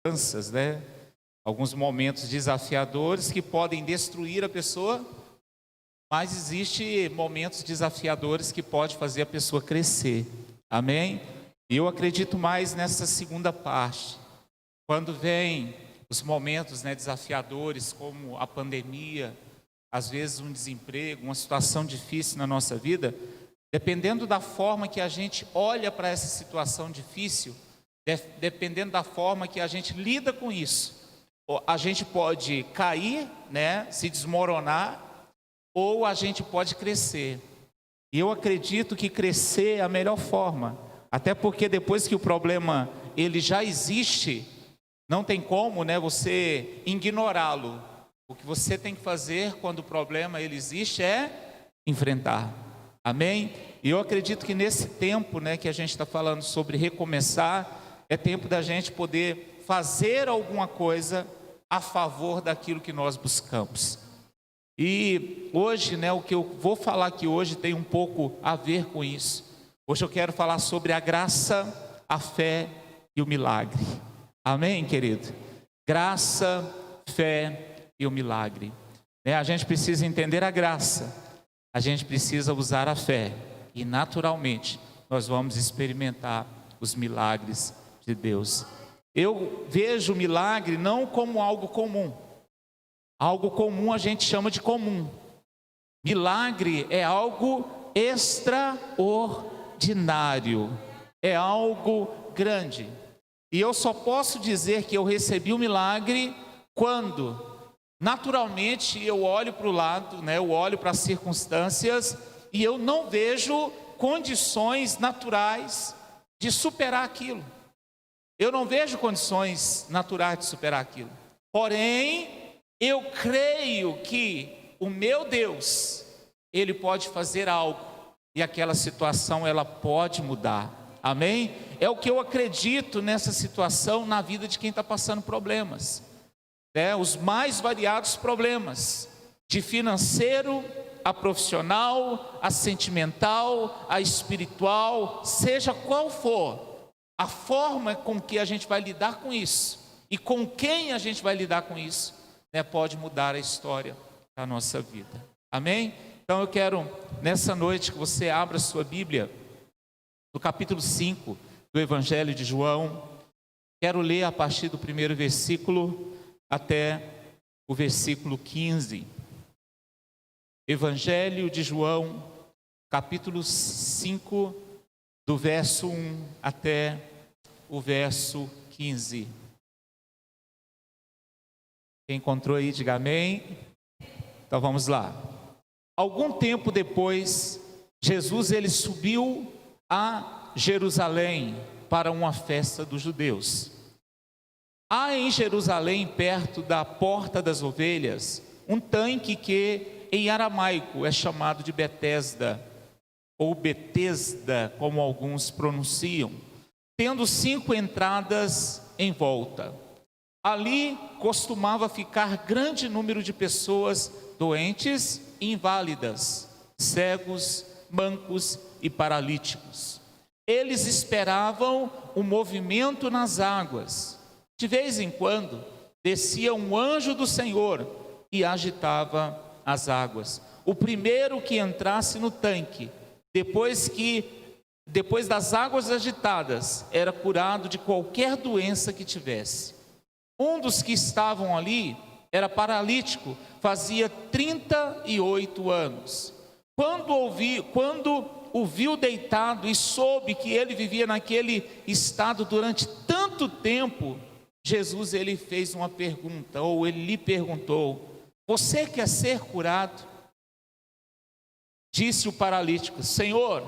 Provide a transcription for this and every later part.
circunstâncias, né? Alguns momentos desafiadores que podem destruir a pessoa, mas existe momentos desafiadores que podem fazer a pessoa crescer. Amém? E eu acredito mais nessa segunda parte. Quando vem os momentos, né, desafiadores, como a pandemia, às vezes um desemprego, uma situação difícil na nossa vida, dependendo da forma que a gente olha para essa situação difícil, dependendo da forma que a gente lida com isso, a gente pode cair, né, se desmoronar, ou a gente pode crescer. E eu acredito que crescer é a melhor forma, até porque depois que o problema ele já existe, não tem como, né, você ignorá-lo. O que você tem que fazer quando o problema ele existe é enfrentar. Amém? E eu acredito que nesse tempo, né, que a gente está falando sobre recomeçar, é tempo da gente poder fazer alguma coisa a favor daquilo que nós buscamos. E hoje, né, o que eu vou falar aqui hoje tem um pouco a ver com isso. Hoje eu quero falar sobre a graça, a fé e o milagre. Amém, querido? Graça, fé e o milagre. A gente precisa entender a graça, a gente precisa usar a fé e naturalmente nós vamos experimentar os milagres de Deus. Eu vejo o milagre não como algo comum. Algo comum a gente chama de comum. Milagre é algo extraordinário, é algo grande. E eu só posso dizer que eu recebi o milagre quando, naturalmente, eu olho para o lado, né, eu olho para as circunstâncias e eu não vejo condições naturais de superar aquilo. Eu não vejo condições naturais de superar aquilo. Porém, eu creio que o meu Deus, Ele pode fazer algo e aquela situação ela pode mudar. Amém? É o que eu acredito nessa situação na vida de quem está passando problemas. Os mais variados problemas, de financeiro, a profissional, a sentimental, a espiritual, seja qual for, a forma com que a gente vai lidar com isso e com quem a gente vai lidar com isso, né, pode mudar a história da nossa vida. Amém? Então eu quero, nessa noite, que você abra sua Bíblia, no capítulo 5 do Evangelho de João. Quero ler a partir do primeiro versículo até o versículo 15. Evangelho de João, capítulo 5, do verso 1 até o verso 15. Quem encontrou aí, diga amém. Então vamos lá. Algum tempo depois, Jesus ele subiu a Jerusalém para uma festa dos judeus. Há em Jerusalém, perto da Porta das Ovelhas, um tanque que em aramaico é chamado de Betesda, ou Betesda, como alguns pronunciam, tendo 5 entradas em volta. Ali costumava ficar grande número de pessoas doentes e inválidas, cegos, mancos e paralíticos. Eles esperavam o movimento nas águas. De vez em quando, descia um anjo do Senhor e agitava as águas. O primeiro que entrasse no tanque, depois das águas agitadas, era curado de qualquer doença que tivesse. Um dos que estavam ali era paralítico, fazia 38 anos. Quando o viu deitado e soube que ele vivia naquele estado durante tanto tempo, Jesus ele fez uma pergunta, ou ele lhe perguntou: você quer ser curado? Disse o paralítico: Senhor,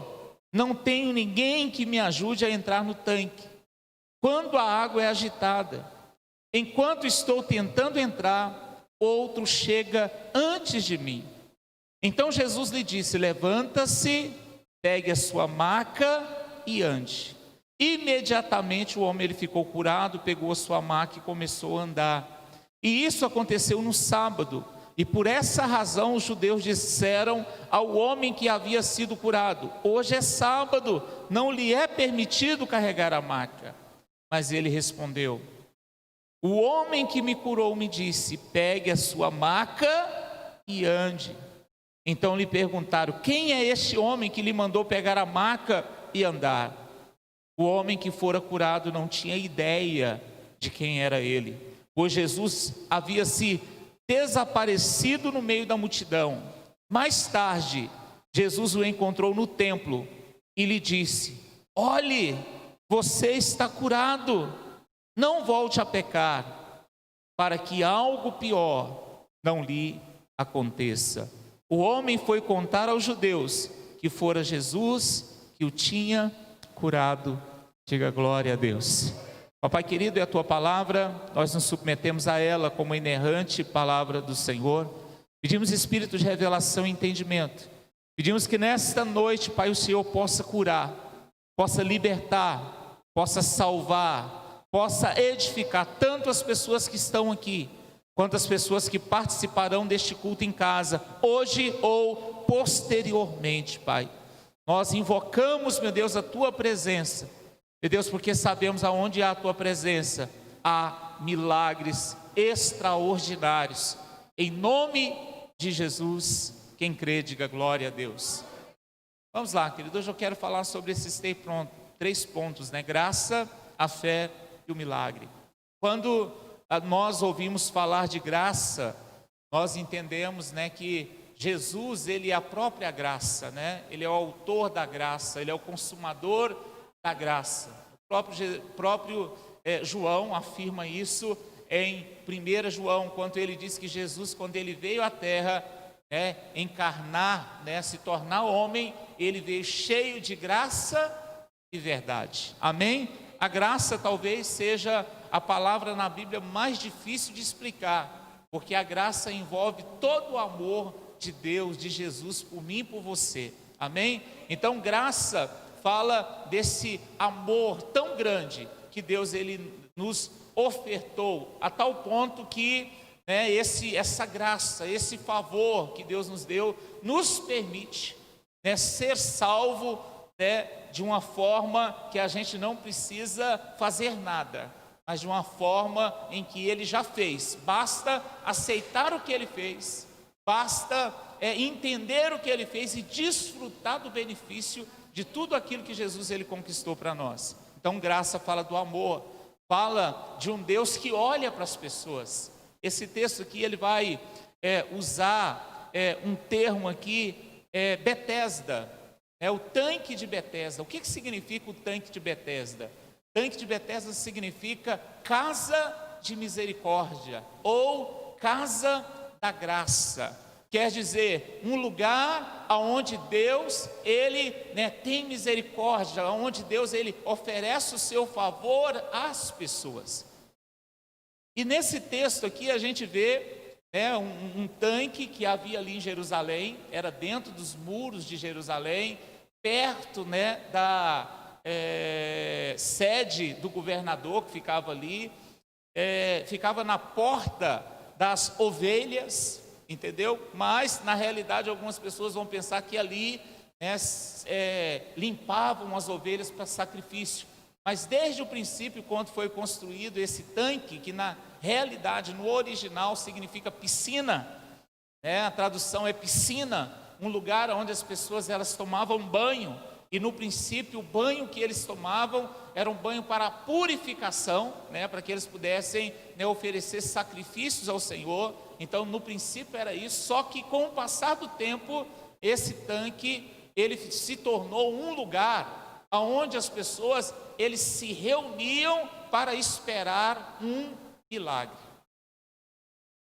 não tenho ninguém que me ajude a entrar no tanque quando a água é agitada. Enquanto estou tentando entrar, outro chega antes de mim. Então Jesus lhe disse: levanta-se, pegue a sua maca e ande. Imediatamente o homem ele ficou curado, pegou a sua maca e começou a andar. E isso aconteceu no sábado. E por essa razão os judeus disseram ao homem que havia sido curado: hoje é sábado, não lhe é permitido carregar a maca. Mas ele respondeu: O homem que me curou me disse: pegue a sua maca e ande. Então lhe perguntaram: quem é este homem que lhe mandou pegar a maca e andar? O homem que fora curado não tinha ideia de quem era ele, pois Jesus havia se desaparecido no meio da multidão. Mais tarde, Jesus o encontrou no templo e lhe disse: olhe, você está curado, não volte a pecar, para que algo pior não lhe aconteça. O homem foi contar aos judeus que fora Jesus que o tinha curado. Diga glória a Deus. Papai querido, é a tua palavra, nós nos submetemos a ela como inerrante palavra do Senhor. Pedimos espírito de revelação e entendimento. Pedimos que nesta noite, Pai, o Senhor possa curar, possa libertar, possa salvar, possa edificar tanto as pessoas que estão aqui, quanto as pessoas que participarão deste culto em casa, hoje ou posteriormente, Pai. Nós invocamos, meu Deus, a tua presença, meu Deus, porque sabemos aonde há a tua presença, há milagres extraordinários. Em nome de Jesus, quem crê, diga glória a Deus. Vamos lá, querido, hoje eu quero falar sobre esses 3 pontos, né? Graça, a fé e o milagre. Quando nós ouvimos falar de graça, nós entendemos, né, que Jesus, ele é a própria graça, né? Ele é o autor da graça, ele é o consumador da graça. O próprio João afirma isso em 1 João, quando ele diz que Jesus, quando ele veio à terra, encarnar, se tornar homem, ele veio cheio de graça e verdade. Amém? A graça talvez seja a palavra na Bíblia mais difícil de explicar, porque a graça envolve todo o amor de Deus, de Jesus por mim e por você. Amém? Então graça fala desse amor tão grande que Deus ele nos ofertou, a tal ponto que essa graça, esse favor que Deus nos deu, nos permite ser salvo de uma forma que a gente não precisa fazer nada, mas de uma forma em que Ele já fez. Basta aceitar o que Ele fez, basta entender o que Ele fez e desfrutar do benefício de tudo aquilo que Jesus ele conquistou para nós. Então graça fala do amor, fala de um Deus que olha para as pessoas. Esse texto aqui ele vai usar um termo aqui, Betesda, o tanque de Betesda. O que significa o tanque de Betesda? Tanque de Betesda significa casa de misericórdia ou casa da graça. Quer dizer, um lugar onde Deus ele tem misericórdia, onde Deus ele oferece o seu favor às pessoas. E nesse texto aqui a gente vê um tanque que havia ali em Jerusalém, era dentro dos muros de Jerusalém, perto da sede do governador que ficava ali, ficava na porta das ovelhas, entendeu? Mas na realidade algumas pessoas vão pensar que ali limpavam as ovelhas para sacrifício. Mas desde o princípio, quando foi construído esse tanque, que na realidade, no original, significa piscina, a tradução é piscina, um lugar onde as pessoas elas tomavam banho, e no princípio o banho que eles tomavam era um banho para purificação, para que eles pudessem oferecer sacrifícios ao Senhor. Então no princípio era isso, só que com o passar do tempo, esse tanque ele se tornou um lugar onde as pessoas eles se reuniam para esperar um milagre.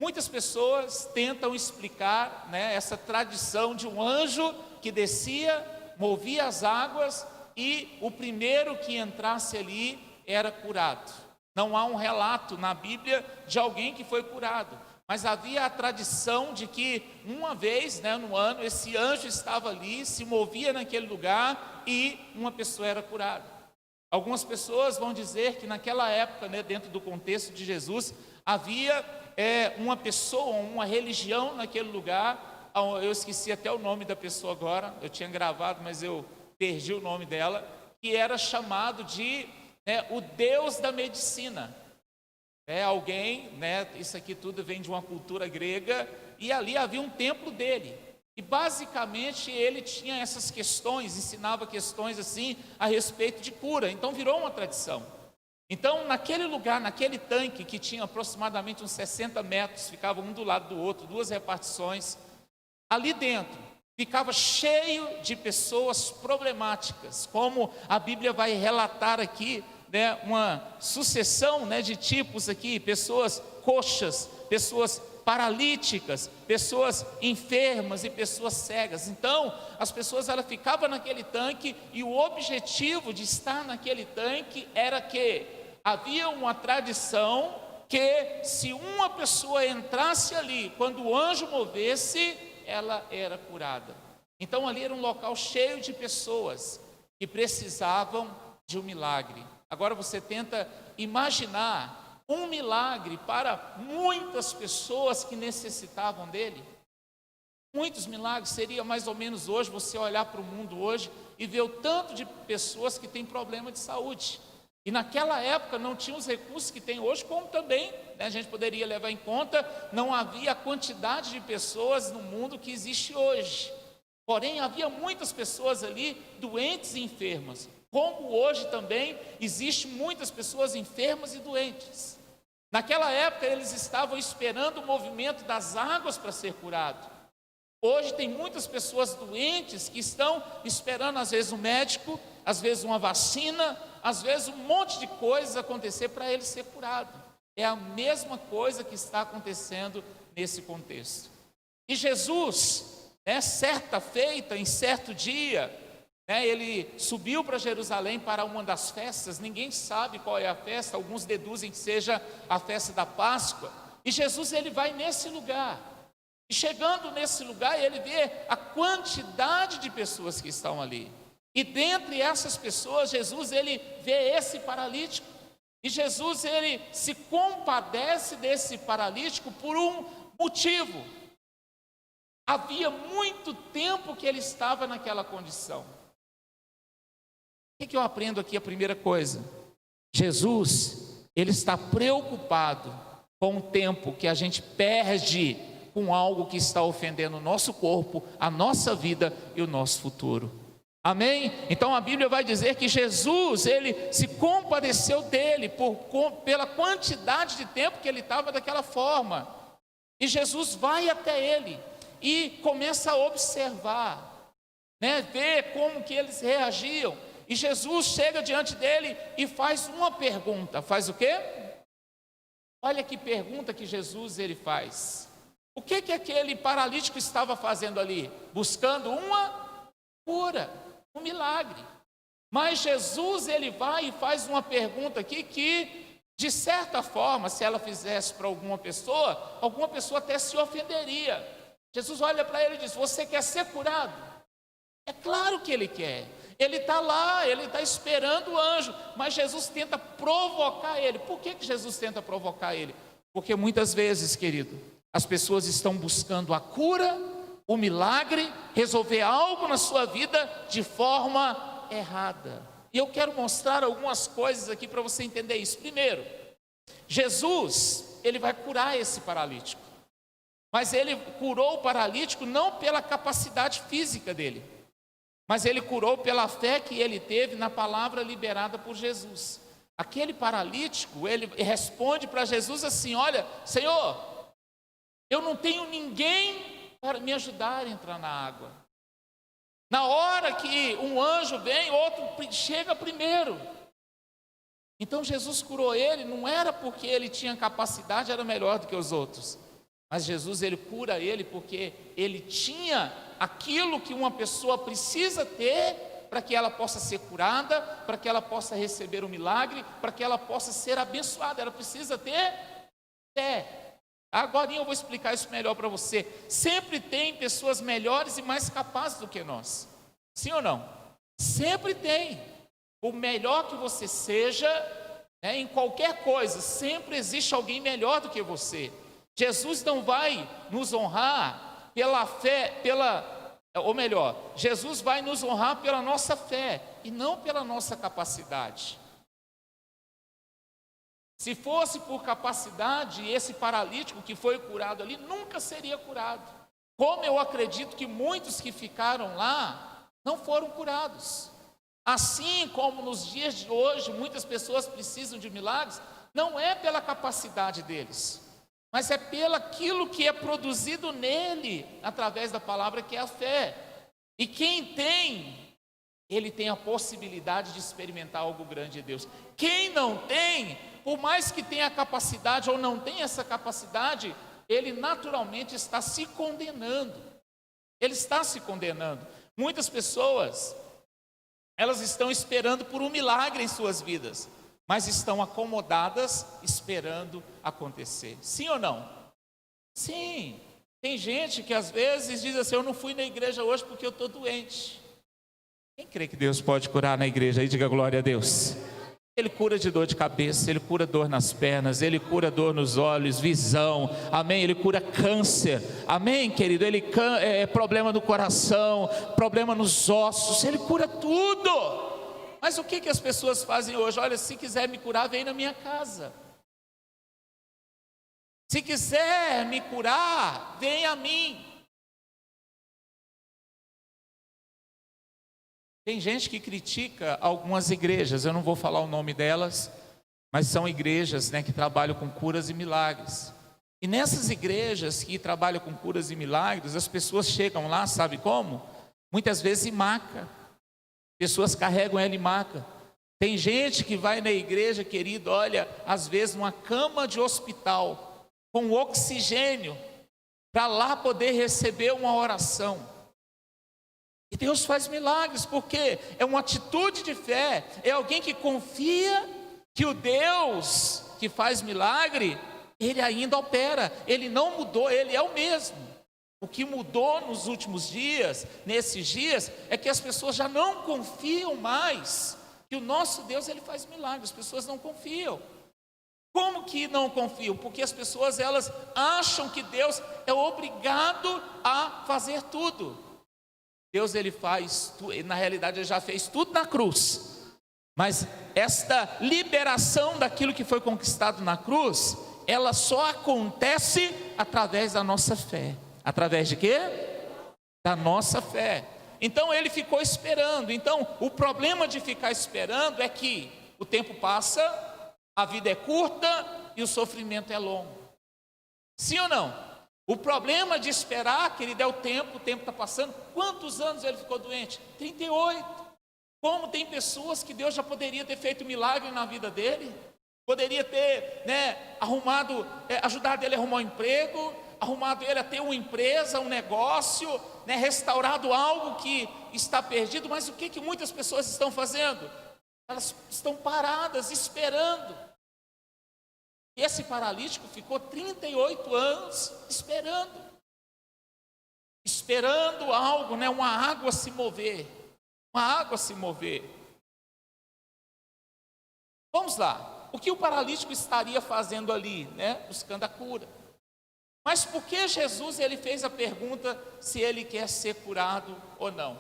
Muitas pessoas tentam explicar essa tradição de um anjo que descia, movia as águas e o primeiro que entrasse ali era curado. Não há um relato na Bíblia de alguém que foi curado, mas havia a tradição de que uma vez no ano esse anjo estava ali, se movia naquele lugar e uma pessoa era curada. Algumas pessoas vão dizer que naquela época, dentro do contexto de Jesus, havia uma pessoa, uma religião naquele lugar. Eu esqueci até o nome da pessoa agora, eu tinha gravado, mas eu perdi o nome dela, que era chamado de o Deus da medicina. alguém, né, isso aqui tudo vem de uma cultura grega, e ali havia um templo dele. E basicamente ele tinha essas questões, ensinava questões assim a respeito de cura. Então virou uma tradição. Então naquele lugar, naquele tanque que tinha aproximadamente uns 60 metros, ficava um do lado do outro, duas repartições, ali dentro ficava cheio de pessoas problemáticas, como a Bíblia vai relatar aqui, né, uma sucessão, né, de tipos aqui, pessoas coxas, pessoas paralíticas, pessoas enfermas e pessoas cegas. Então, as pessoas elas ficavam naquele tanque e o objetivo de estar naquele tanque era que havia uma tradição que se uma pessoa entrasse ali, quando o anjo movesse, ela era curada. Então ali era um local cheio de pessoas que precisavam de um milagre. Agora você tenta imaginar um milagre para muitas pessoas que necessitavam dele. Muitos milagres. Seria mais ou menos hoje você olhar para o mundo hoje e ver o tanto de pessoas que têm problema de saúde. E naquela época não tinha os recursos que tem hoje, como também, né, a gente poderia levar em conta, não havia a quantidade de pessoas no mundo que existe hoje. Porém, havia muitas pessoas ali doentes e enfermas. Como hoje também existe muitas pessoas enfermas e doentes. Naquela época eles estavam esperando o movimento das águas para ser curado. Hoje tem muitas pessoas doentes que estão esperando às vezes um médico, às vezes uma vacina, às vezes um monte de coisas acontecer para ele ser curado. É a mesma coisa que está acontecendo nesse contexto. E Jesus, né, certa feita, em certo dia, ele subiu para Jerusalém para uma das festas. Ninguém sabe qual é a festa, alguns deduzem que seja a festa da Páscoa. E Jesus ele vai nesse lugar. E chegando nesse lugar, ele vê a quantidade de pessoas que estão ali. E dentre essas pessoas, Jesus ele vê esse paralítico. E Jesus ele se compadece desse paralítico por um motivo. Havia muito tempo que ele estava naquela condição. O que eu aprendo aqui? A primeira coisa, Jesus, ele está preocupado com o tempo que a gente perde com algo que está ofendendo o nosso corpo, a nossa vida e o nosso futuro. Amém? Então a Bíblia vai dizer que Jesus, ele se compadeceu dele pela quantidade de tempo que ele estava daquela forma. E Jesus vai até ele e começa a observar, né, ver como que eles reagiam. E Jesus chega diante dele e faz uma pergunta. Faz o quê? Olha que pergunta que Jesus ele faz. O que aquele paralítico estava fazendo ali? Buscando uma cura, um milagre. Mas Jesus ele vai e faz uma pergunta aqui que, de certa forma, se ela fizesse para alguma pessoa até se ofenderia. Jesus olha para ele e diz: você quer ser curado? É claro que ele quer. Ele está lá, ele está esperando o anjo, mas Jesus tenta provocar ele. Por que Jesus tenta provocar ele? Porque muitas vezes, querido, as pessoas estão buscando a cura, o milagre, resolver algo na sua vida de forma errada. E eu quero mostrar algumas coisas aqui para você entender isso. Primeiro, Jesus, ele vai curar esse paralítico. Mas ele curou o paralítico não pela capacidade física dele, mas ele curou pela fé que ele teve na palavra liberada por Jesus. Aquele paralítico, ele responde para Jesus assim: olha, Senhor, eu não tenho ninguém para me ajudar a entrar na água. Na hora que um anjo vem, outro chega primeiro. Então Jesus curou ele, não era porque ele tinha capacidade, era melhor do que os outros. Mas Jesus ele cura ele porque ele tinha aquilo que uma pessoa precisa ter para que ela possa ser curada, para que ela possa receber o milagre, para que ela possa ser abençoada. Ela precisa ter fé. Agora eu vou explicar isso melhor para você. Sempre tem pessoas melhores e mais capazes do que nós. Sim ou não? Sempre tem. O melhor que você seja, né, em qualquer coisa, sempre existe alguém melhor do que você. Jesus não vai nos honrar pela fé, Jesus vai nos honrar pela nossa fé e não pela nossa capacidade. Se fosse por capacidade, esse paralítico que foi curado ali nunca seria curado. Como eu acredito que muitos que ficaram lá não foram curados. Assim como nos dias de hoje muitas pessoas precisam de milagres, não é pela capacidade deles, mas é pelo aquilo que é produzido nele, através da palavra que é a fé. E quem tem, ele tem a possibilidade de experimentar algo grande de Deus. Quem não tem, por mais que tenha a capacidade ou não tenha essa capacidade, ele naturalmente está se condenando. Ele está se condenando. Muitas pessoas, elas estão esperando por um milagre em suas vidas, mas estão acomodadas esperando acontecer. Sim ou não? Sim. Tem gente que às vezes diz assim: eu não fui na igreja hoje porque eu estou doente. Quem crê que Deus pode curar na igreja aí, diga glória a Deus. Ele cura de dor de cabeça, Ele cura dor nas pernas, Ele cura dor nos olhos, visão, amém? Ele cura câncer, amém, querido? Ele problema no coração, problema nos ossos, Ele cura tudo. Mas o que as pessoas fazem hoje? Olha, se quiser me curar, vem na minha casa. Se quiser me curar, vem a mim. Tem gente que critica algumas igrejas, eu não vou falar o nome delas, mas são igrejas, né, que trabalham com curas e milagres. E nessas igrejas que trabalham com curas e milagres, as pessoas chegam lá, sabe como? Muitas vezes em maca. Pessoas carregam ela em maca. Tem gente que vai na igreja, querido, olha, às vezes numa cama de hospital, com oxigênio, para lá poder receber uma oração. E Deus faz milagres, porque é uma atitude de fé, é alguém que confia que o Deus que faz milagre, Ele ainda opera, Ele não mudou, Ele é o mesmo. O que mudou nos últimos dias, nesses dias, é que as pessoas já não confiam mais que o nosso Deus, Ele faz milagres. As pessoas não confiam. Como que não confiam? Porque as pessoas, elas acham que Deus é obrigado a fazer tudo. Deus, Ele faz, na realidade Ele já fez tudo na cruz, mas esta liberação daquilo que foi conquistado na cruz, ela só acontece através da nossa fé. Através de quê? Da nossa fé. Então Ele ficou esperando. Então o problema de ficar esperando é que o tempo passa, a vida é curta e o sofrimento é longo. Sim ou não? O problema de esperar, querido, é o tempo está passando. Quantos anos ele ficou doente? 38. Como tem pessoas que Deus já poderia ter feito milagre na vida dele, poderia ter, ajudado ele a arrumar um emprego, arrumado ele a ter uma empresa, um negócio, restaurado algo que está perdido. Mas o que muitas pessoas estão fazendo? Elas estão paradas, esperando. E esse paralítico ficou 38 anos esperando algo, uma água se mover, Vamos lá, o que o paralítico estaria fazendo ali, buscando a cura? Mas por que Jesus, ele fez a pergunta se ele quer ser curado ou não?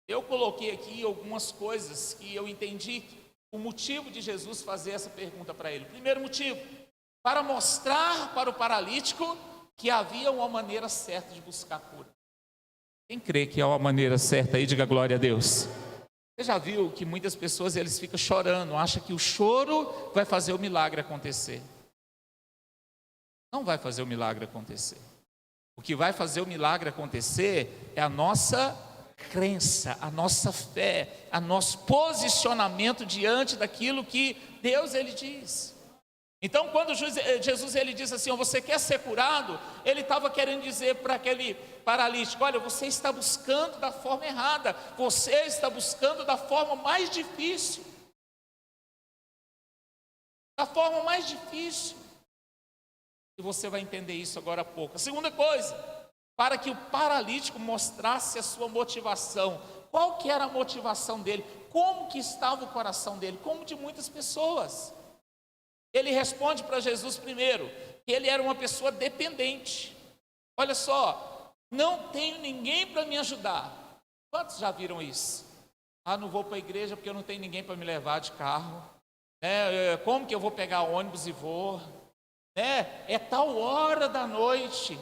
Eu coloquei aqui algumas coisas que eu entendi o motivo de Jesus fazer essa pergunta para ele. Primeiro motivo, para mostrar para o paralítico que havia uma maneira certa de buscar cura. Quem crê que há uma maneira certa aí, diga glória a Deus. Você já viu que muitas pessoas, eles ficam chorando, acham que o choro vai fazer o milagre acontecer. Não vai fazer o milagre acontecer. O que vai fazer o milagre acontecer é a nossa crença, a nossa fé, o nosso posicionamento diante daquilo que Deus, Ele diz. Então, quando Jesus, ele diz assim: você quer ser curado? Ele estava querendo dizer para aquele paralítico: olha, você está buscando da forma errada, você está buscando da forma mais difícil. Da forma mais difícil. E você vai entender isso agora há pouco. A segunda coisa, para que o paralítico mostrasse a sua motivação. Qual que era a motivação dele? Como que estava o coração dele? Como de muitas pessoas. Ele responde para Jesus primeiro, que ele era uma pessoa dependente. Olha só, não tenho ninguém para me ajudar. Quantos já viram isso? Não vou para a igreja porque eu não tenho ninguém para me levar de carro. Como que eu vou pegar ônibus e vou? É tal hora da noite.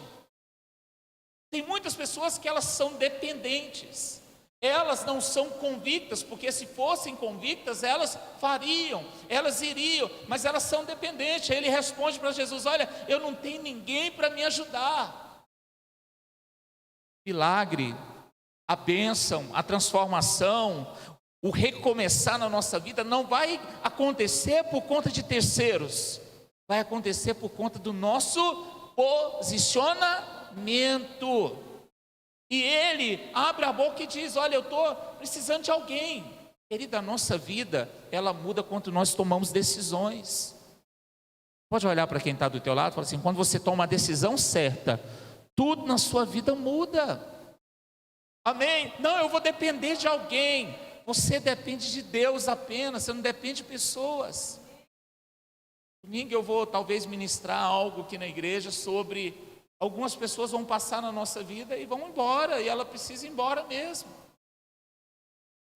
Tem muitas pessoas que elas são dependentes. Elas não são convictas, porque se fossem convictas, elas fariam, elas iriam, mas elas são dependentes. Aí ele responde para Jesus: olha, eu não tenho ninguém para me ajudar. Milagre, a bênção, a transformação, o recomeçar na nossa vida não vai acontecer por conta de terceiros, vai acontecer por conta do nosso posicionamento. E ele abre a boca e diz: olha, eu estou precisando de alguém. Querida, a nossa vida, ela muda quando nós tomamos decisões. Pode olhar para quem está do teu lado e falar assim: quando você toma a decisão certa, tudo na sua vida muda. Amém? Não, eu vou depender de alguém. Você depende de Deus apenas, você não depende de pessoas. Domingo eu vou talvez ministrar algo aqui na igreja sobre algumas pessoas vão passar na nossa vida e vão embora, e ela precisa ir embora mesmo.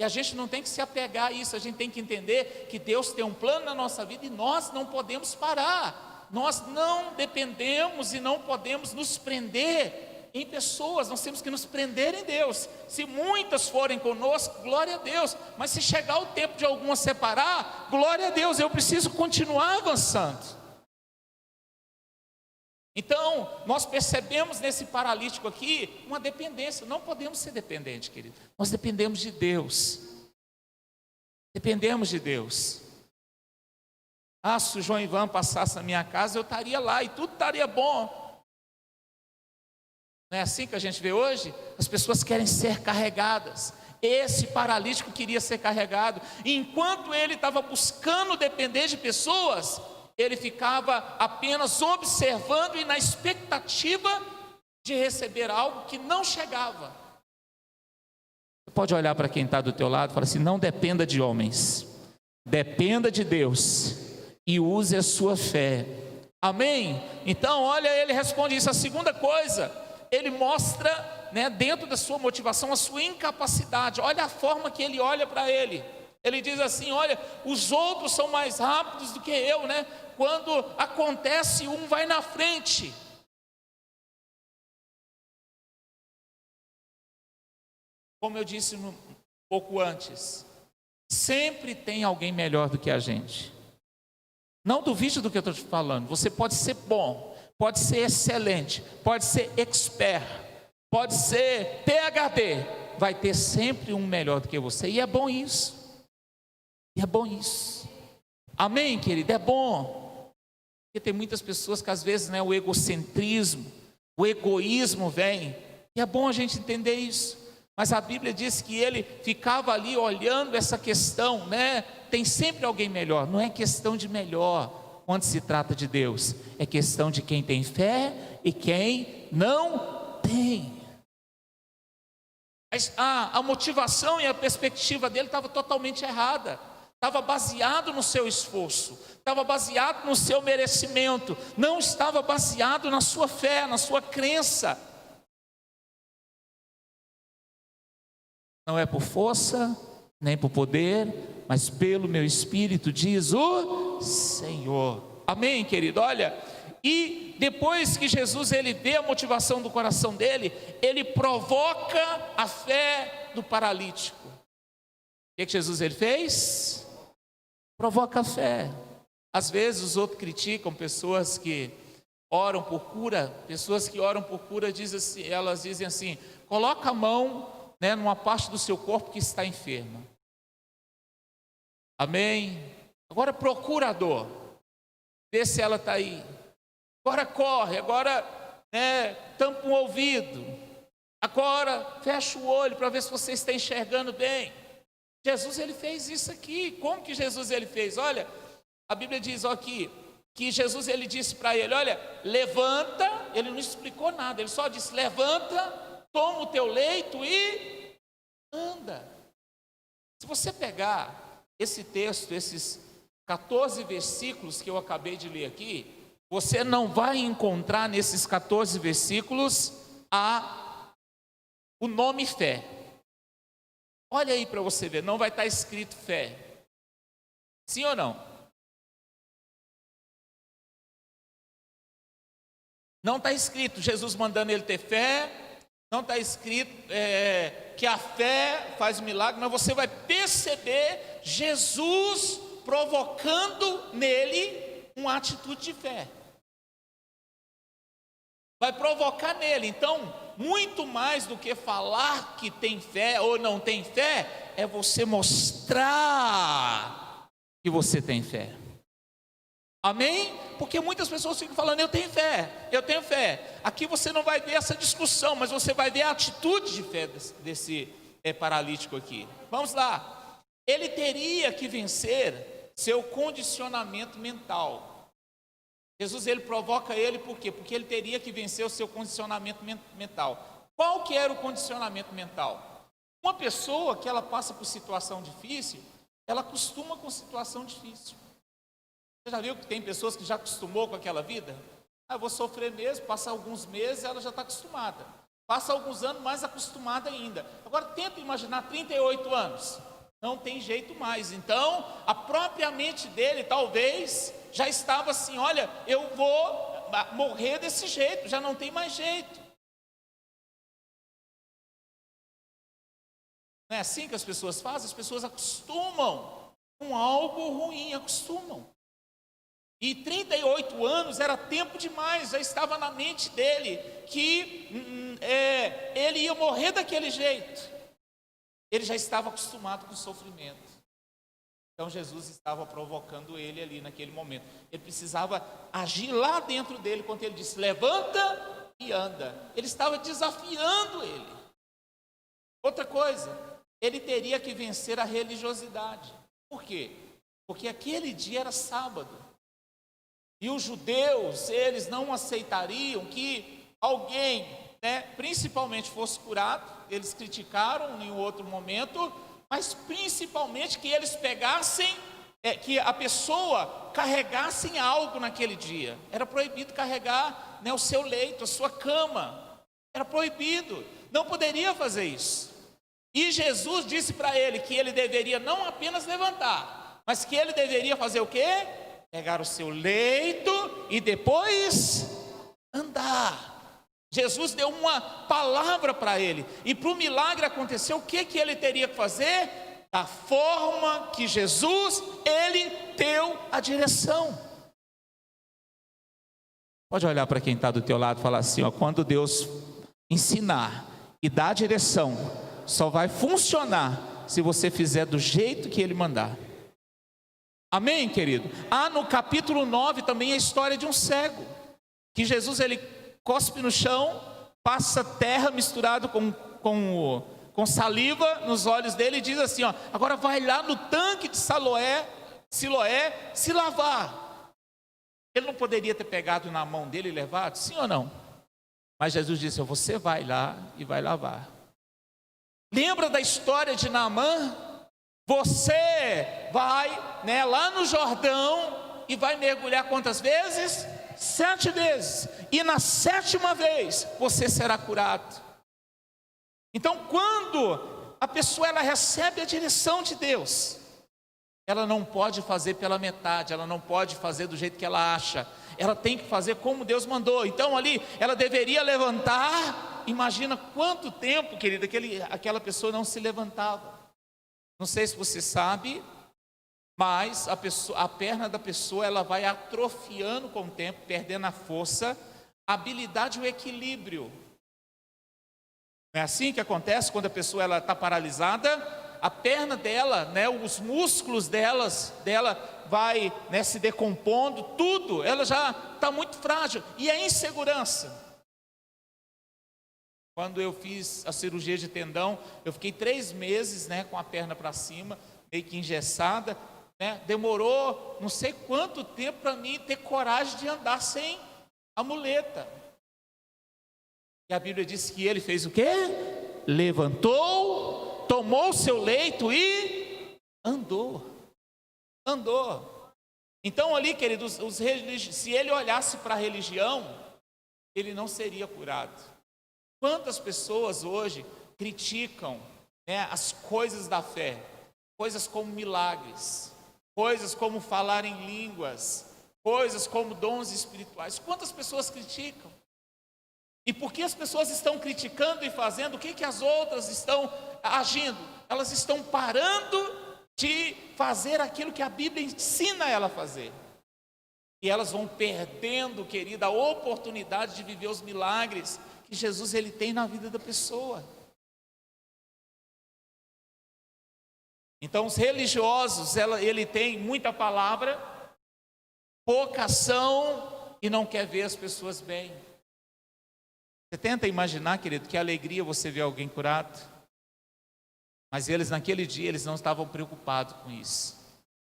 E a gente não tem que se apegar a isso, a gente tem que entender que Deus tem um plano na nossa vida e nós não podemos parar. Nós não dependemos e não podemos nos prender em pessoas, nós temos que nos prender em Deus. Se muitas forem conosco, glória a Deus, mas se chegar o tempo de algumas separar, glória a Deus, eu preciso continuar avançando. Então, nós percebemos nesse paralítico aqui uma dependência. Não podemos ser dependentes, querido. Nós dependemos de Deus. Dependemos de Deus. Se o João Ivan passasse na minha casa, eu estaria lá e tudo estaria bom. Não é assim que a gente vê hoje? As pessoas querem ser carregadas. Esse paralítico queria ser carregado. E enquanto ele estava buscando depender de pessoas, ele ficava apenas observando e na expectativa de receber algo que não chegava. Você pode olhar para quem está do teu lado e falar assim: não dependa de homens, dependa de Deus e use a sua fé. Amém? Então, olha, ele responde isso. A segunda coisa, ele mostra, dentro da sua motivação, a sua incapacidade. Olha a forma que ele olha para ele. Ele diz assim: olha, os outros são mais rápidos do que eu, Quando acontece, um vai na frente. Como eu disse um pouco antes, sempre tem alguém melhor do que a gente. Não duvide do que eu estou te falando. Você pode ser bom, pode ser excelente, pode ser expert, pode ser PhD. Vai ter sempre um melhor do que você. E é bom isso. E é bom isso. Amém, querido? É bom. Porque tem muitas pessoas que às vezes, o egocentrismo, o egoísmo vem. E é bom a gente entender isso. Mas a Bíblia diz que ele ficava ali olhando essa questão, Tem sempre alguém melhor. Não é questão de melhor quando se trata de Deus. É questão de quem tem fé e quem não tem. Mas a motivação e a perspectiva dele estava totalmente errada. Estava baseado no seu esforço, estava baseado no seu merecimento, não estava baseado na sua fé, na sua crença. Não é por força, nem por poder, mas pelo meu Espírito, diz o Senhor. Amém, querido? Olha, e depois que Jesus ele vê a motivação do coração dele, ele provoca a fé do paralítico. O que Jesus ele fez? Provoca a fé. Às vezes os outros criticam pessoas que oram por cura. Pessoas que oram por cura elas dizem assim: coloca a mão, numa parte do seu corpo que está enferma. Amém? Agora procura a dor, vê se ela está aí. Agora corre, agora tampa um ouvido, agora fecha o olho para ver se você está enxergando bem. Jesus ele fez isso aqui. Como que Jesus ele fez? Olha, a Bíblia diz aqui que Jesus ele disse para ele: olha, levanta. Ele não explicou nada, ele só disse: levanta, toma o teu leito e anda. Se você pegar esse texto, esses 14 versículos que eu acabei de ler aqui, você não vai encontrar nesses 14 versículos o nome fé. Olha aí para você ver, não vai estar escrito fé. Sim ou não? Não está escrito Jesus mandando ele ter fé, não está escrito que a fé faz milagre, mas você vai perceber Jesus provocando nele uma atitude de fé. Vai provocar nele. Então, muito mais do que falar que tem fé ou não tem fé, é você mostrar que você tem fé. Amém? Porque muitas pessoas ficam falando, eu tenho fé, eu tenho fé. Aqui você não vai ver essa discussão, mas você vai ver a atitude de fé desse paralítico aqui. Vamos lá. Ele teria que vencer seu condicionamento mental. Jesus, ele provoca ele por quê? Porque ele teria que vencer o seu condicionamento mental. Qual que era o condicionamento mental? Uma pessoa que ela passa por situação difícil, ela acostuma com situação difícil. Você já viu que tem pessoas que já acostumou com aquela vida? Eu vou sofrer mesmo, passa alguns meses, ela já está acostumada. Passa alguns anos, mais acostumada ainda. Agora tenta imaginar 38 anos. Não tem jeito mais. Então, a própria mente dele, talvez, já estava assim, olha, eu vou morrer desse jeito, já não tem mais jeito. Não é assim que as pessoas fazem? As pessoas acostumam com algo ruim, acostumam. E 38 anos era tempo demais, já estava na mente dele que ele ia morrer daquele jeito. Ele já estava acostumado com o sofrimento. Então Jesus estava provocando ele ali naquele momento. Ele precisava agir lá dentro dele quando ele disse, levanta e anda. Ele estava desafiando ele. Outra coisa, ele teria que vencer a religiosidade. Por quê? Porque aquele dia era sábado. E os judeus, eles não aceitariam que alguém, principalmente fosse curado. Eles criticaram em outro momento, mas principalmente que eles pegassem, que a pessoa carregasse algo naquele dia. Era proibido carregar o seu leito, a sua cama. Era proibido, não poderia fazer isso. E Jesus disse para ele que ele deveria não apenas levantar, mas que ele deveria fazer o quê? Pegar o seu leito e depois andar. Jesus deu uma palavra para ele. E para o milagre acontecer, o que ele teria que fazer? Da forma que Jesus, ele deu a direção. Pode olhar para quem está do teu lado e falar assim, quando Deus ensinar e dar a direção, só vai funcionar se você fizer do jeito que ele mandar. Amém, querido? No capítulo 9 também a história de um cego, que Jesus, ele cospe no chão, passa terra misturado com saliva nos olhos dele e diz assim, agora vai lá no tanque de Siloé se lavar. Ele não poderia ter pegado na mão dele e levado? Sim ou não? Mas Jesus disse, você vai lá e vai lavar. Lembra da história de Naamã? Você vai lá no Jordão e vai mergulhar quantas vezes? 7 vezes. E na 7ª vez você será curado. Então, quando a pessoa ela recebe a direção de Deus, ela não pode fazer pela metade, ela não pode fazer do jeito que ela acha. Ela tem que fazer como Deus mandou. Então ali, ela deveria levantar. Imagina quanto tempo, querida, aquela pessoa não se levantava. Não sei se você sabe, mas a perna da pessoa ela vai atrofiando com o tempo, perdendo a força, a habilidade e o equilíbrio. Não é assim que acontece quando a pessoa está paralisada? A perna dela, os músculos dela vai se decompondo, tudo, ela já está muito frágil. E a insegurança? Quando eu fiz a cirurgia de tendão, eu fiquei 3 meses com a perna para cima, meio que engessada. Demorou não sei quanto tempo para mim ter coragem de andar sem a muleta. E a Bíblia diz que ele fez o quê? Levantou, tomou o seu leito e andou. Então ali, queridos, se ele olhasse para a religião, ele não seria curado. Quantas pessoas hoje criticam as coisas da fé, coisas como milagres, coisas como falar em línguas, coisas como dons espirituais. Quantas pessoas criticam? E porque as pessoas estão criticando e fazendo, o que que as outras estão agindo? Elas estão parando de fazer aquilo que a Bíblia ensina ela a fazer. E elas vão perdendo, querida, a oportunidade de viver os milagres que Jesus ele tem na vida da pessoa. Então os religiosos, ele tem muita palavra, pouca ação e não quer ver as pessoas bem. Você tenta imaginar, querido, que alegria você ver alguém curado? Mas eles naquele dia, eles não estavam preocupados com isso.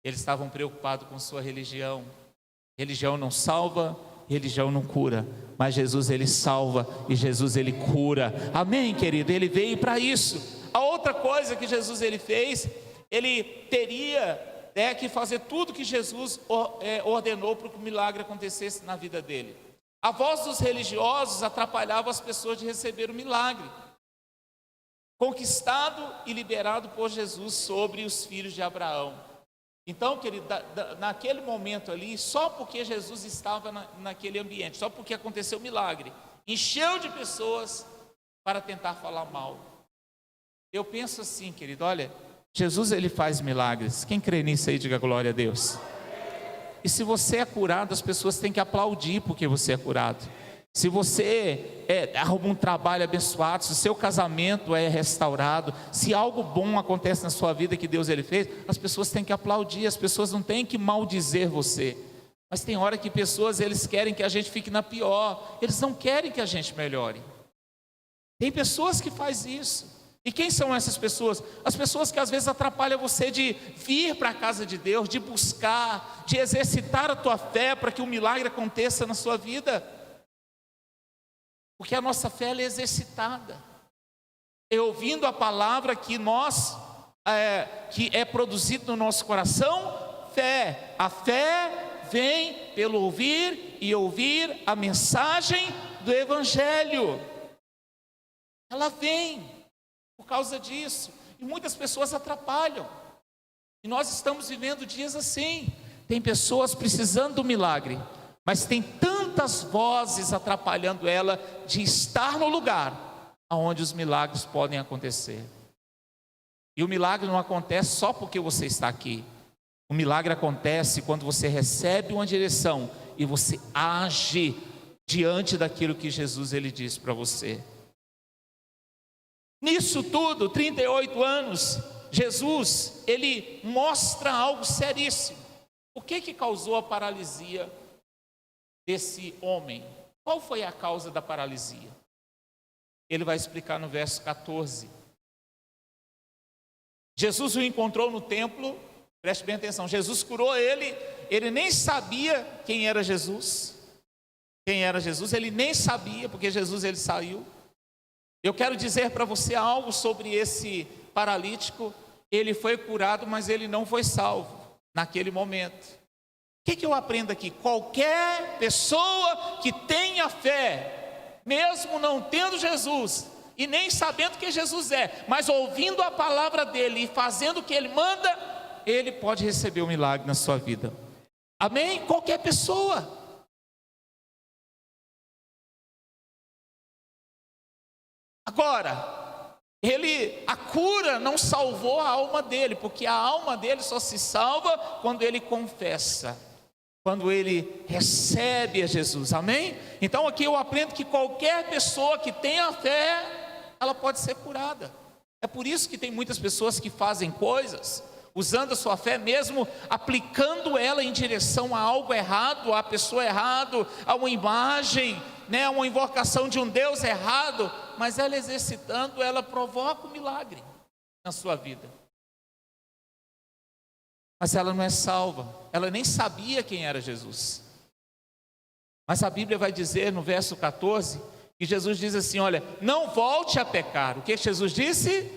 Eles estavam preocupados com sua religião. Religião não salva, religião não cura. Mas Jesus ele salva e Jesus ele cura. Amém, querido? Ele veio para isso. A outra coisa que Jesus ele fez, ele teria que fazer tudo que Jesus ordenou para que o milagre acontecesse na vida dele. A voz dos religiosos atrapalhava as pessoas de receber o milagre, conquistado e liberado por Jesus sobre os filhos de Abraão. Então, querido, naquele momento ali, só porque Jesus estava naquele ambiente, só porque aconteceu o milagre, encheu de pessoas para tentar falar mal. Eu penso assim, querido, olha, Jesus ele faz milagres. Quem crê nisso aí, diga glória a Deus. E se você é curado, as pessoas têm que aplaudir porque você é curado. Se você arruma um trabalho abençoado, se o seu casamento é restaurado, se algo bom acontece na sua vida que Deus ele fez, as pessoas têm que aplaudir, as pessoas não têm que maldizer você. Mas tem hora que pessoas, eles querem que a gente fique na pior, eles não querem que a gente melhore. Tem pessoas que fazem isso. E quem são essas pessoas? As pessoas que às vezes atrapalham você de vir para a casa de Deus, de buscar, de exercitar a tua fé para que o milagre aconteça na sua vida. Porque a nossa fé ela é exercitada. É ouvindo a palavra que que é produzido no nosso coração, fé. A fé vem pelo ouvir e ouvir a mensagem do Evangelho. Ela vem por causa disso. E muitas pessoas atrapalham. E nós estamos vivendo dias assim. Tem pessoas precisando do milagre, mas tem tantas vozes atrapalhando ela de estar no lugar onde os milagres podem acontecer. E o milagre não acontece só porque você está aqui. O milagre acontece quando você recebe uma direção e você age diante daquilo que Jesus ele disse para você. Nisso tudo, 38 anos, Jesus, ele mostra algo seríssimo. O que causou a paralisia desse homem? Qual foi a causa da paralisia? Ele vai explicar no verso 14. Jesus o encontrou no templo, preste bem atenção, Jesus curou ele nem sabia quem era Jesus. Quem era Jesus, ele nem sabia, porque Jesus ele saiu. Eu quero dizer para você algo sobre esse paralítico. Ele foi curado, mas ele não foi salvo naquele momento. O que eu aprendo aqui? Qualquer pessoa que tenha fé, mesmo não tendo Jesus, e nem sabendo quem Jesus é, mas ouvindo a palavra dele e fazendo o que ele manda, ele pode receber um milagre na sua vida. Amém? Qualquer pessoa. Agora, a cura não salvou a alma dele, porque a alma dele só se salva quando ele confessa, quando ele recebe a Jesus, amém? Então aqui eu aprendo que qualquer pessoa que tenha fé, ela pode ser curada. É por isso que tem muitas pessoas que fazem coisas, usando a sua fé mesmo, aplicando ela em direção a algo errado, a pessoa errado, a uma imagem, uma invocação de um Deus errado, mas ela exercitando, ela provoca um milagre na sua vida. Mas ela não é salva, ela nem sabia quem era Jesus. Mas a Bíblia vai dizer no verso 14, que Jesus diz assim, olha, não volte a pecar. O que Jesus disse?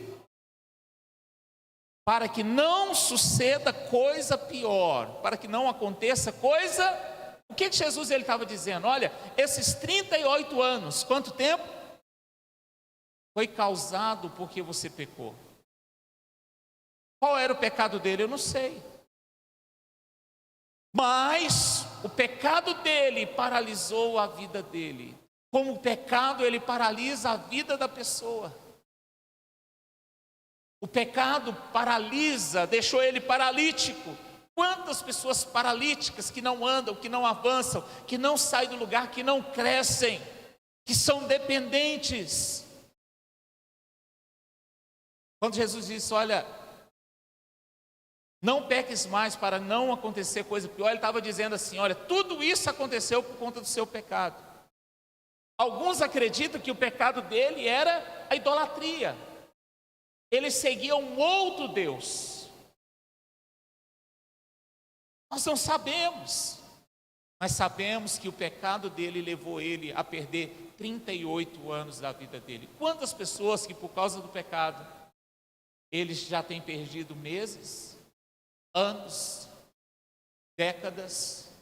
Para que não suceda coisa pior, para que não aconteça coisa. O que Jesus ele estava dizendo? Olha, esses 38 anos, quanto tempo? Foi causado porque você pecou. Qual era o pecado dele? Eu não sei. Mas o pecado dele paralisou a vida dele. como o pecado ele paralisa a vida da pessoa. O pecado paralisa, deixou ele paralítico. Quantas pessoas paralíticas que não andam, que não avançam, que não saem do lugar, que não crescem, que são dependentes. Quando Jesus disse, olha, não peques mais para não acontecer coisa pior, ele estava dizendo assim, olha, tudo isso aconteceu por conta do seu pecado. Alguns acreditam que o pecado dele era a idolatria. Ele seguia um outro Deus. Nós não sabemos, mas sabemos que o pecado dele levou ele a perder 38 anos da vida dele. Quantas pessoas que por causa do pecado, eles já têm perdido meses, anos, décadas?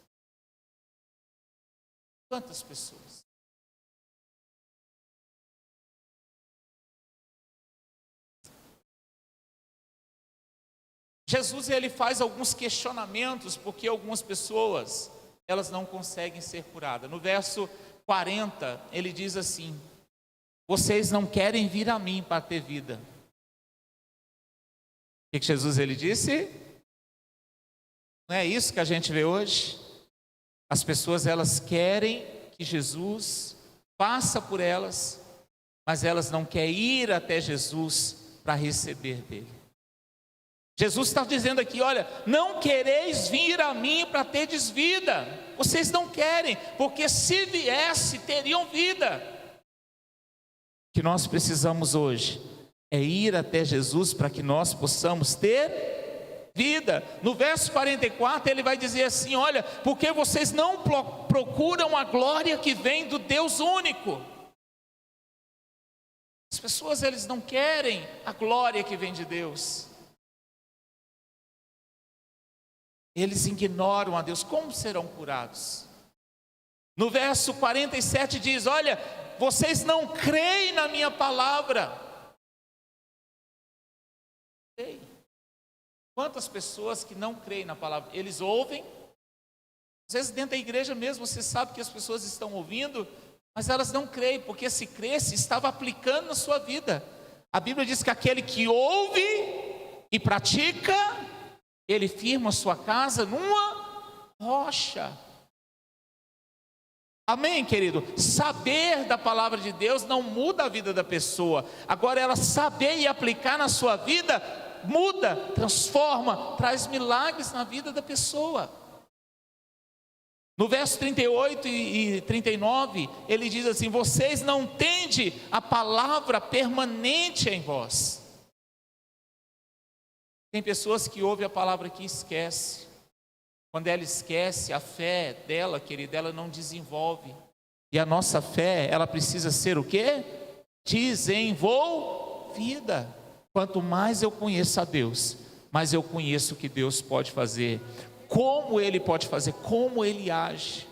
Quantas pessoas? Jesus ele faz alguns questionamentos porque algumas pessoas elas não conseguem ser curadas. No verso 40 ele diz assim: vocês não querem vir a mim para ter vida. O que Jesus ele disse? Não é isso que a gente vê hoje? As pessoas elas querem que Jesus faça por elas, mas elas não querem ir até Jesus para receber dele. Jesus está dizendo aqui, olha, não quereis vir a mim para terdes vida. Vocês não querem, porque se viesse, teriam vida. O que nós precisamos hoje é ir até Jesus para que nós possamos ter vida. No verso 44 ele vai dizer assim, olha, porque vocês não procuram a glória que vem do Deus único. As pessoas eles não querem a glória que vem de Deus. Eles ignoram a Deus, como serão curados? No verso 47 diz, olha, vocês não creem na minha palavra. Quantas pessoas que não creem na palavra? Eles ouvem, às vezes dentro da igreja mesmo, você sabe que as pessoas estão ouvindo, mas elas não creem, porque se cresce, estava aplicando na sua vida. A Bíblia diz que aquele que ouve e pratica, ele firma a sua casa numa rocha. Amém, querido? Saber da palavra de Deus não muda a vida da pessoa. Agora, ela saber e aplicar na sua vida, muda, transforma, traz milagres na vida da pessoa. No verso 38 e 39, ele diz assim, vocês não tendem a palavra permanente em vós. Tem pessoas que ouvem a palavra aqui e esquece. Quando ela esquece, a fé dela, querida, ela não desenvolve. E a nossa fé, ela precisa ser o quê? Desenvolvida. Quanto mais eu conheço a Deus, mais eu conheço o que Deus pode fazer, como Ele pode fazer, como Ele age.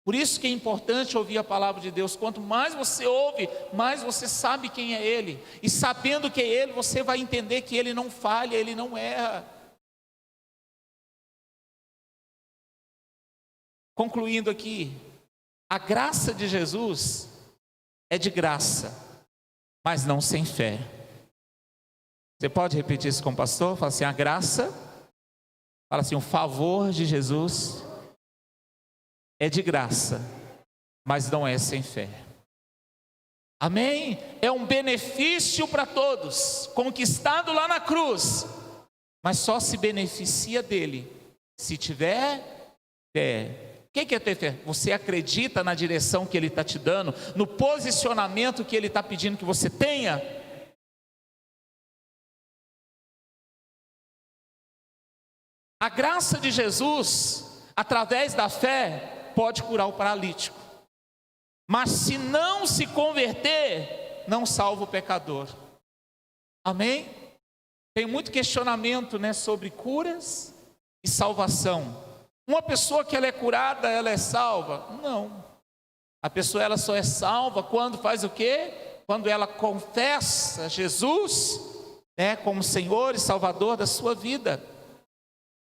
Por isso que é importante ouvir a palavra de Deus. Quanto mais você ouve, mais você sabe quem é Ele. E sabendo quem é Ele, você vai entender que Ele não falha, Ele não erra. Concluindo aqui, a graça de Jesus é de graça, mas não sem fé. Você pode repetir isso com o pastor? Fala assim, a graça, fala assim, o favor de Jesus é de graça, mas não é sem fé. Amém? É um benefício para todos, conquistado lá na cruz, mas só se beneficia dele se tiver fé. O que é ter fé? Você acredita na direção que ele está te dando, no posicionamento que ele está pedindo que você tenha? A graça de Jesus, através da fé, pode curar o paralítico, mas se não se converter, não salva o pecador. Amém? Tem muito questionamento, né, sobre curas e salvação. Uma pessoa que ela é curada, ela é salva? Não. A pessoa ela só é salva quando faz o quê? Quando ela confessa Jesus, né, como Senhor e Salvador da sua vida.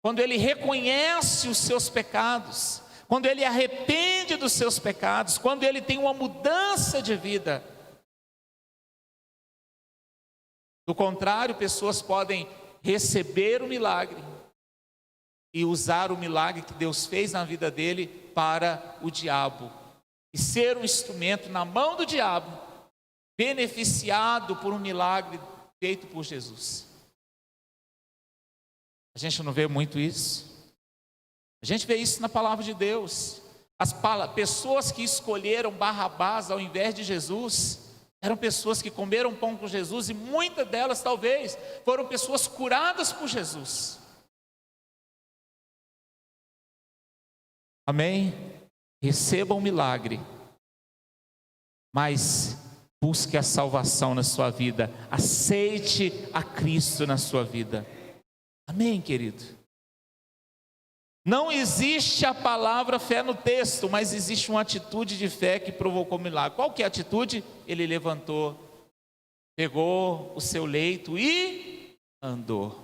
Quando ele reconhece os seus pecados, quando ele arrepende dos seus pecados, quando ele tem uma mudança de vida. Do contrário, pessoas podem receber o milagre e usar o milagre que Deus fez na vida dele para o diabo, e ser um instrumento na mão do diabo, beneficiado por um milagre feito por Jesus. A gente não vê muito isso. A gente vê isso na palavra de Deus. Pessoas que escolheram Barrabás ao invés de Jesus, eram pessoas que comeram pão com Jesus, e muitas delas talvez foram pessoas curadas por Jesus. Amém? Receba um milagre, mas busque a salvação na sua vida. Aceite a Cristo na sua vida. Amém, querido? Não existe a palavra fé no texto, mas existe uma atitude de fé que provocou milagre. Qual que é a atitude? Ele levantou, pegou o seu leito e andou.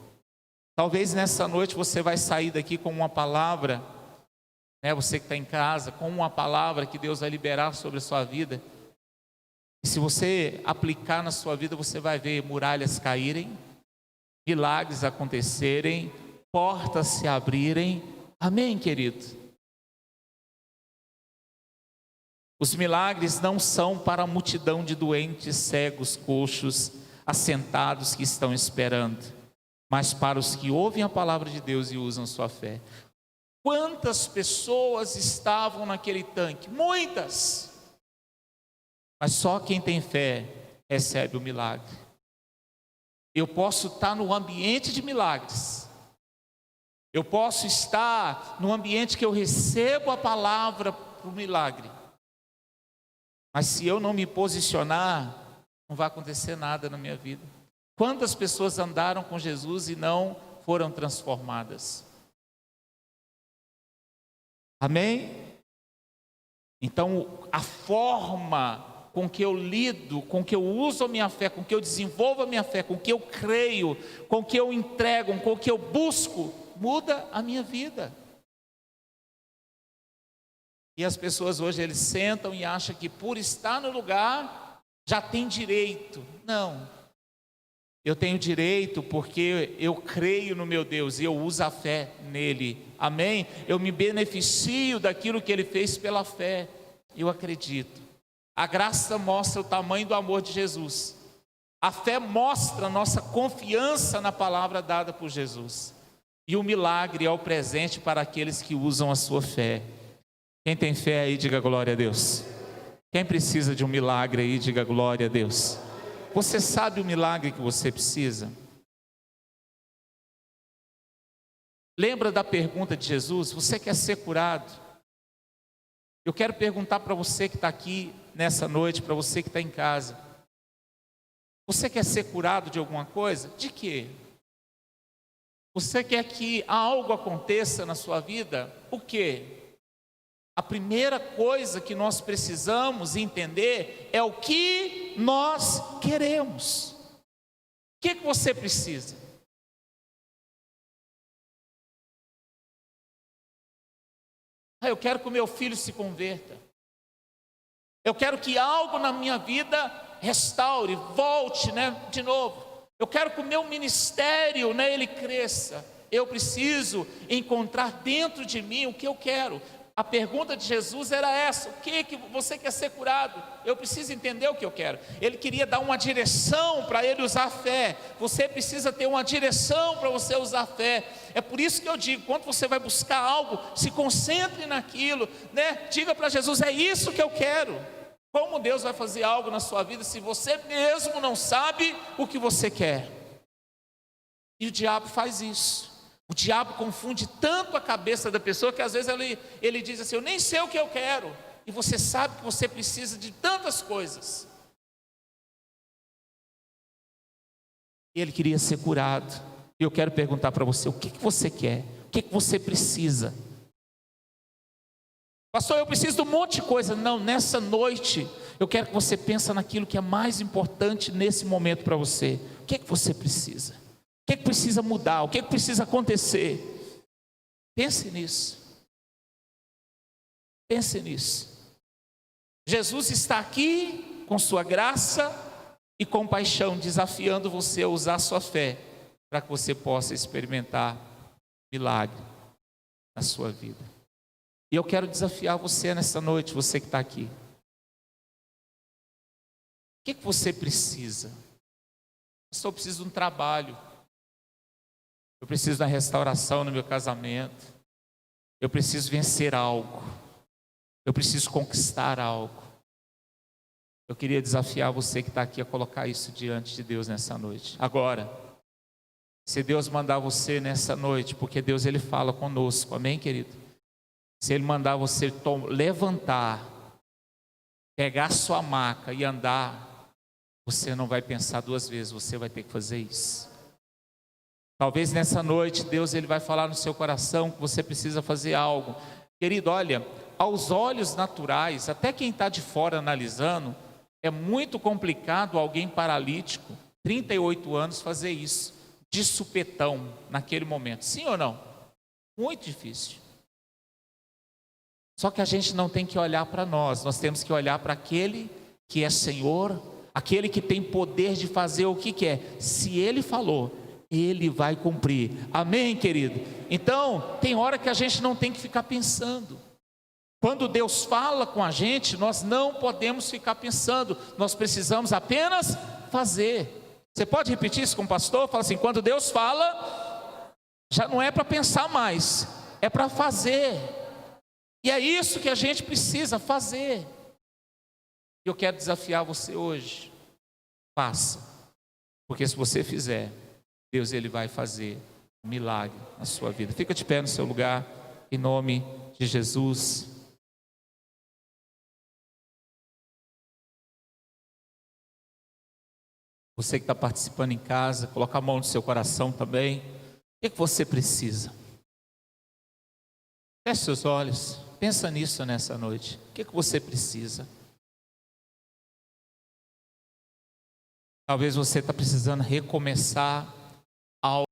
Talvez nessa noite você vai sair daqui com uma palavra, né? Você que está em casa, com uma palavra que Deus vai liberar sobre a sua vida. E se você aplicar na sua vida, você vai ver muralhas caírem, milagres acontecerem, portas se abrirem. Amém, querido? Os milagres não são para a multidão de doentes, cegos, coxos, assentados que estão esperando, mas para os que ouvem a palavra de Deus e usam sua fé. Quantas pessoas estavam naquele tanque? Muitas! Mas só quem tem fé recebe o milagre. Eu posso estar no ambiente de milagres. Eu posso estar no ambiente que eu recebo a palavra para o milagre. Mas se eu não me posicionar, não vai acontecer nada na minha vida. Quantas pessoas andaram com Jesus e não foram transformadas? Amém? Então, a forma com que eu lido, com que eu uso a minha fé, com que eu desenvolvo a minha fé, com que eu creio, com que eu entrego, com que eu busco, muda a minha vida. E as pessoas hoje, eles sentam e acham que por estar no lugar, já tem direito. Não. Eu tenho direito porque eu creio no meu Deus e eu uso a fé nele. Amém? Eu me beneficio daquilo que ele fez pela fé. Eu acredito. A graça mostra o tamanho do amor de Jesus. A fé mostra a nossa confiança na palavra dada por Jesus. E o milagre é o presente para aqueles que usam a sua fé. Quem tem fé aí, diga glória a Deus. Quem precisa de um milagre aí, diga glória a Deus. Você sabe o milagre que você precisa? Lembra da pergunta de Jesus? Você quer ser curado? Eu quero perguntar para você que está aqui nessa noite, para você que está em casa. Você quer ser curado de alguma coisa? De quê? Você quer que algo aconteça na sua vida? O quê? A primeira coisa que nós precisamos entender é o que nós queremos. O que você precisa? Eu quero que o meu filho se converta. Eu quero que algo na minha vida restaure, volte, de novo. Eu quero que o meu ministério, ele cresça. Eu preciso encontrar dentro de mim o que eu quero. A pergunta de Jesus era essa: o que você quer ser curado? Eu preciso entender o que eu quero. Ele queria dar uma direção para ele usar a fé. Você precisa ter uma direção para você usar a fé. É por isso que eu digo, quando você vai buscar algo, se concentre naquilo, Diga para Jesus: é isso que eu quero. Como Deus vai fazer algo na sua vida se você mesmo não sabe o que você quer? E o diabo faz isso. O diabo confunde tanto a cabeça da pessoa que às vezes ele diz assim: eu nem sei o que eu quero. E você sabe que você precisa de tantas coisas. E ele queria ser curado. E eu quero perguntar para você: o que você quer? O que você precisa? Pastor, eu preciso de um monte de coisa. Não, nessa noite eu quero que você pense naquilo que é mais importante nesse momento para você. O que você precisa? O que precisa mudar? O que precisa acontecer? Pense nisso. Pense nisso. Jesus está aqui com sua graça e compaixão, desafiando você a usar a sua fé para que você possa experimentar milagre na sua vida. E eu quero desafiar você nessa noite, você que está aqui. O que você precisa? Eu preciso de um trabalho. Eu preciso da restauração no meu casamento. Eu preciso vencer algo. Eu preciso conquistar algo. Eu queria desafiar você que está aqui a colocar isso diante de Deus nessa noite. Agora, se Deus mandar você nessa noite, porque Deus Ele fala conosco, amém, querido? Se Ele mandar você levantar, pegar sua maca e andar, você não vai pensar duas vezes, você vai ter que fazer isso. Talvez nessa noite Deus Ele vai falar no seu coração que você precisa fazer algo. Querido, olha, aos olhos naturais, até quem está de fora analisando, é muito complicado alguém paralítico, 38 anos, fazer isso, de supetão, naquele momento. Sim ou não? Muito difícil. Só que a gente não tem que olhar para nós temos que olhar para aquele que é Senhor, aquele que tem poder de fazer o que quer. Se Ele falou, Ele vai cumprir. Amém, querido? Então, tem hora que a gente não tem que ficar pensando. Quando Deus fala com a gente, nós não podemos ficar pensando, nós precisamos apenas fazer. Você pode repetir isso com o pastor? Fala assim, quando Deus fala, já não é para pensar mais, é para fazer. E é isso que a gente precisa fazer. Eu quero desafiar você hoje. Faça. Porque se você fizer, Deus Ele vai fazer um milagre na sua vida. Fica de pé no seu lugar, em nome de Jesus. Você que está participando em casa, coloca a mão no seu coração também. O que você precisa? Feche seus olhos, pensa nisso nessa noite. O que você precisa? Talvez você está precisando recomeçar algo.